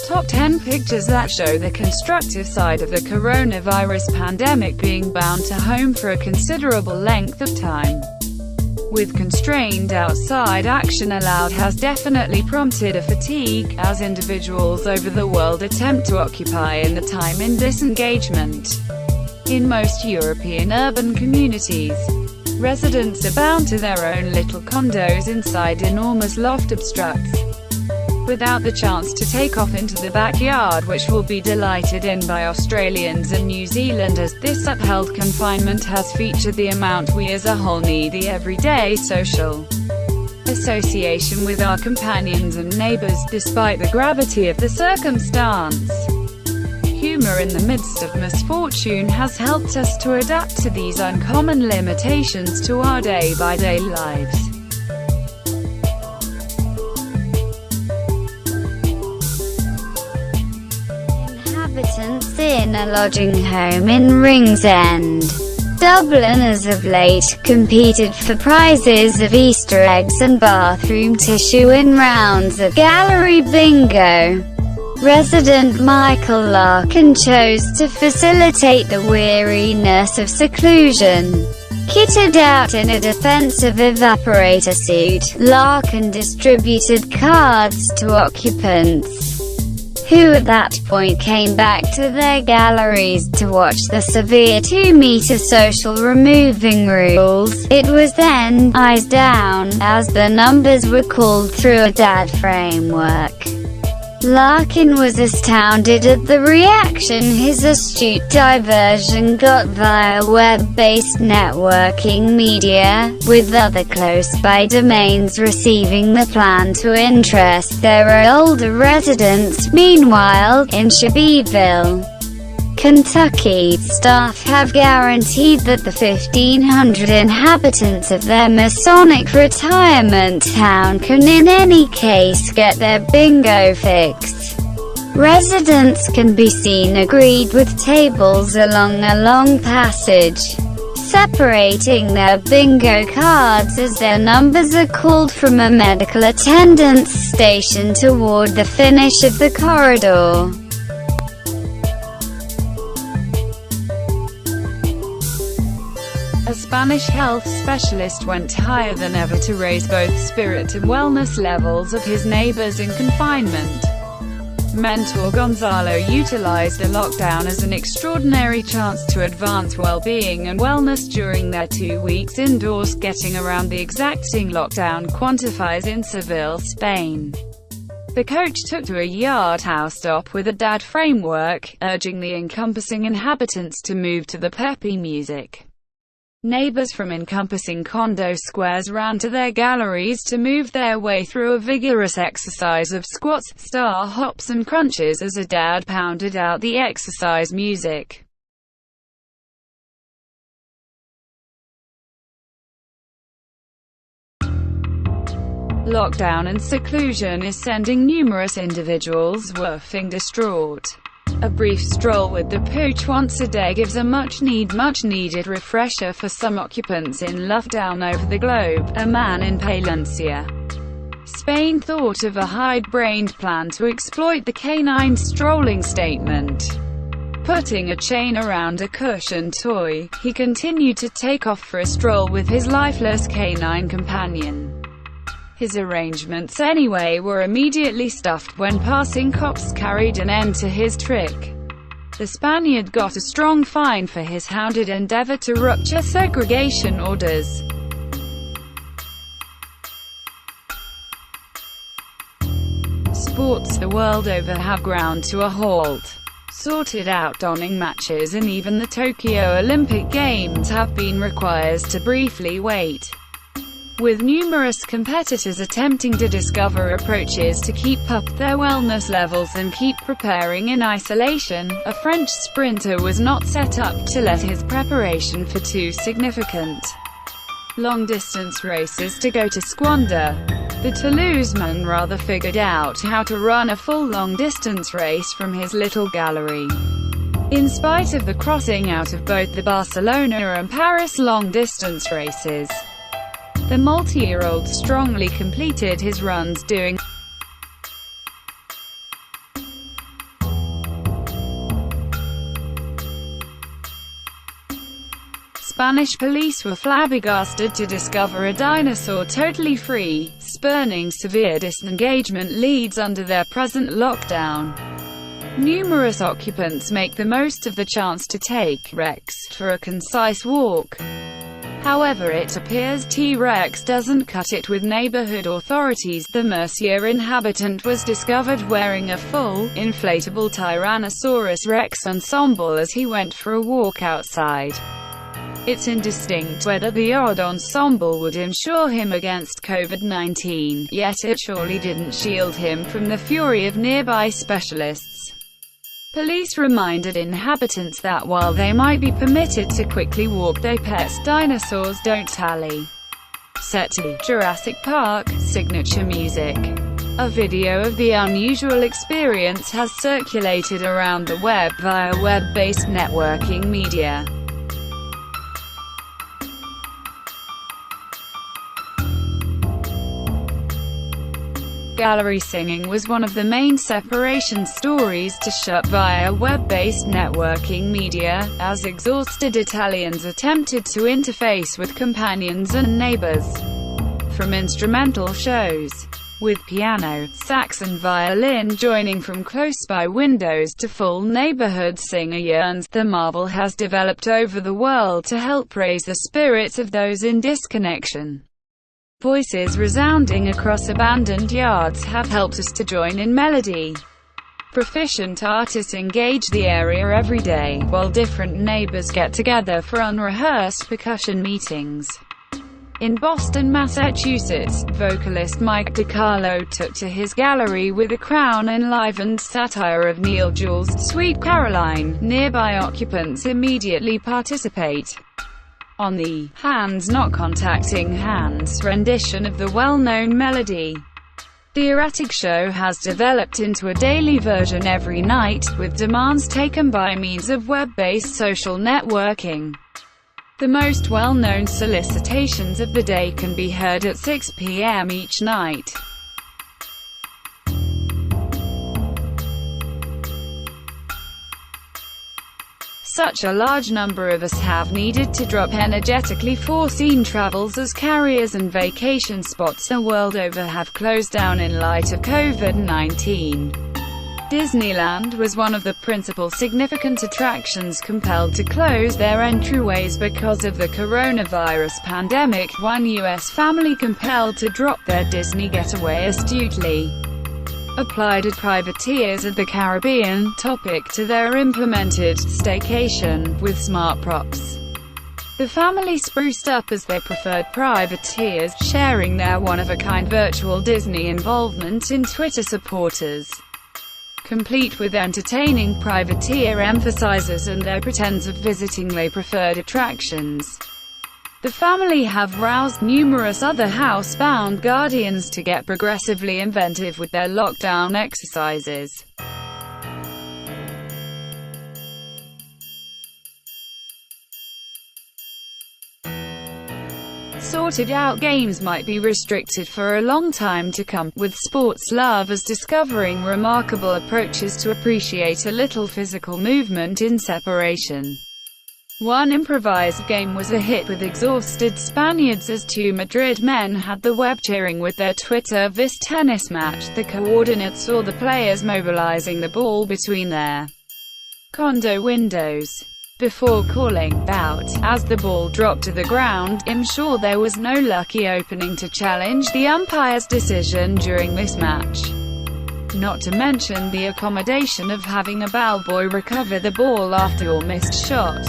Top 10 pictures that show the constructive side of the coronavirus pandemic being bound to home for a considerable length of time. With constrained outside action allowed has definitely prompted a fatigue, as individuals over the world attempt to occupy in the time in disengagement. In most European urban communities, residents are bound to their own little condos inside enormous loft obstructs, without the chance to take off into the backyard, which will be delighted in by Australians and New Zealanders. This upheld confinement has featured the amount we as a whole need the everyday social association with our companions and neighbors, despite the gravity of the circumstance. Humor in the midst of misfortune has helped us to adapt to these uncommon limitations to our day-by-day lives. Inhabitants in a lodging home in Ringsend, Dublin as of late, competed for prizes of Easter eggs and bathroom tissue in rounds of gallery bingo. Resident Michael Larkin chose to facilitate the weariness of seclusion. Kitted out in a defensive evaporator suit, Larkin distributed cards to occupants, who at that point came back to their galleries to watch the severe 2-meter social removing rules. It was then eyes down, as the numbers were called through a DAD framework. Larkin was astounded at the reaction his astute diversion got via web-based networking media, with other close-by domains receiving the plan to interest their older residents. Meanwhile, in Shelbyville, Kentucky, staff have guaranteed that the 1,500 inhabitants of their Masonic retirement town can in any case get their bingo fix. Residents can be seen agreed with tables along a long passage, separating their bingo cards as their numbers are called from a medical attendance station toward the finish of the corridor. A Spanish health specialist went higher than ever to raise both spirit and wellness levels of his neighbors in confinement. Mentor Gonzalo utilized the lockdown as an extraordinary chance to advance well-being and wellness during their 2 weeks indoors. Getting around the exacting lockdown quantifies in Seville, Spain. The coach took to a yard house stop with a DAD framework, urging the encompassing inhabitants to move to the peppy music. Neighbors from encompassing condo squares ran to their galleries to move their way through a vigorous exercise of squats, star hops and crunches as a DAD pounded out the exercise music. Lockdown and seclusion is sending numerous individuals woofing distraught. A brief stroll with the pooch once a day gives a much-needed refresher for some occupants in lockdown over the globe. A man in Palencia, Spain thought of a hide-brained plan to exploit the canine strolling statement. Putting a chain around a cushioned toy, he continued to take off for a stroll with his lifeless canine companion. His arrangements anyway were immediately stuffed when passing cops carried an end to his trick. The Spaniard got a strong fine for his hounded endeavor to rupture segregation orders. Sports the world over have ground to a halt. Sorted out donning matches and even the Tokyo Olympic Games have been required to briefly wait, with numerous competitors attempting to discover approaches to keep up their wellness levels and keep preparing in isolation. A French sprinter was not set up to let his preparation for 2 significant long-distance races to go to squander. The Toulouseman rather figured out how to run a full long-distance race from his little gallery. In spite of the crossing out of both the Barcelona and Paris long-distance races, the multi-year-old strongly completed his runs, doing Spanish police were flabbergasted to discover a dinosaur totally free, spurning severe disengagement leads under their present lockdown. Numerous occupants make the most of the chance to take Rex for a concise walk. However, it appears T-Rex doesn't cut it with neighborhood authorities. The Mercia inhabitant was discovered wearing a full, inflatable Tyrannosaurus Rex ensemble as he went for a walk outside. It's indistinct whether the odd ensemble would insure him against COVID-19, yet it surely didn't shield him from the fury of nearby specialists. Police reminded inhabitants that while they might be permitted to quickly walk their pets, dinosaurs don't tally. Set to Jurassic Park signature music. A video of the unusual experience has circulated around the web via web-based networking media. Gallery singing was one of the main separation stories to shut via web-based networking media, as exhausted Italians attempted to interface with companions and neighbors. From instrumental shows, with piano, sax and violin joining from close-by windows to full neighborhood singer yearns, the marvel has developed over the world to help raise the spirits of those in disconnection. Voices resounding across abandoned yards have helped us to join in melody. Proficient artists engage the area every day, while different neighbors get together for unrehearsed percussion meetings. In Boston, Massachusetts, vocalist Mike DiCarlo took to his gallery with a crown-enlivened satire of Neil Jules' Sweet Caroline. Nearby occupants immediately participate on the "Hands Not Contacting Hands" rendition of the well-known melody. The erratic show has developed into a daily version every night, with demands taken by means of web-based social networking. The most well-known solicitations of the day can be heard at 6 p.m. each night. Such a large number of us have needed to drop energetically foreseen travels as carriers and vacation spots the world over have closed down in light of COVID-19. Disneyland was one of the principal significant attractions compelled to close their entryways because of the coronavirus pandemic. One U.S. family compelled to drop their Disney getaway astutely applied at privateers of the Caribbean, topic to their implemented staycation, with smart props. The family spruced up as their preferred privateers, sharing their one-of-a-kind virtual Disney involvement in Twitter supporters. Complete with entertaining privateer emphasizers and their pretense of visiting their preferred attractions. The family have roused numerous other housebound guardians to get progressively inventive with their lockdown exercises. Sorted-out games might be restricted for a long time to come, with sports lovers discovering remarkable approaches to appreciate a little physical movement in separation. One improvised game was a hit with exhausted Spaniards as two Madrid men had the web cheering with their Twitter-This tennis match. The coordinates saw the players mobilizing the ball between their condo windows before calling out as the ball dropped to the ground. I'm sure there was no lucky opening to challenge the umpire's decision during this match. Not to mention the accommodation of having a bellboy recover the ball after your missed shot.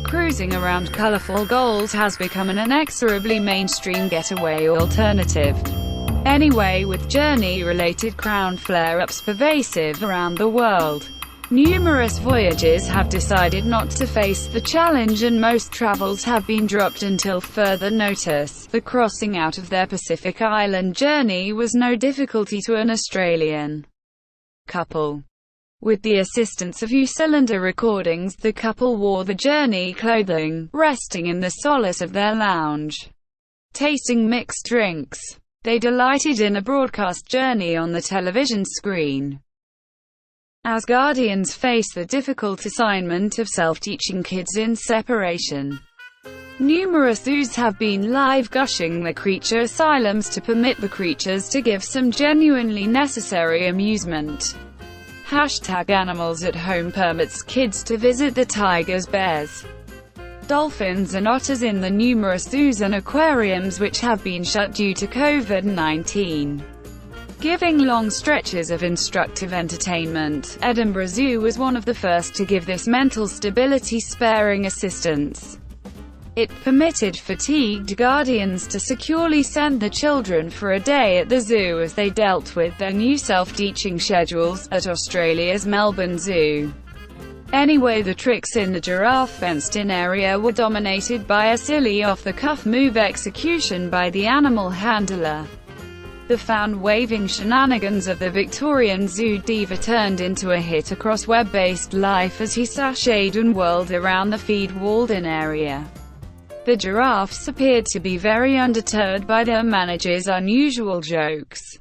Cruising around colorful goals has become an inexorably mainstream getaway alternative. Anyway, with journey-related crown flare-ups pervasive around the world, numerous voyages have decided not to face the challenge and most travels have been dropped until further notice. The crossing out of their Pacific Island journey was no difficulty to an Australian couple. With the assistance of U-cylinder recordings, the couple wore the journey clothing, resting in the solace of their lounge, tasting mixed drinks. They delighted in a broadcast journey on the television screen. As guardians face the difficult assignment of self-teaching kids in separation, numerous zoos have been live gushing the creature asylums to permit the creatures to give some genuinely necessary amusement. #Animals at Home permits kids to visit the tigers, bears, dolphins and otters in the numerous zoos and aquariums which have been shut due to COVID-19. Giving long stretches of instructive entertainment, Edinburgh Zoo was one of the first to give this mental stability-sparing assistance. It permitted fatigued guardians to securely send the children for a day at the zoo as they dealt with their new self-teaching schedules, at Australia's Melbourne Zoo. Anyway, the tricks in the giraffe fenced-in area were dominated by a silly off-the-cuff move execution by the animal handler. The fan-waving shenanigans of the Victorian zoo diva turned into a hit across web-based life as he sashayed and whirled around the feed-walled-in area. The giraffes appeared to be very undeterred by their manager's unusual jokes.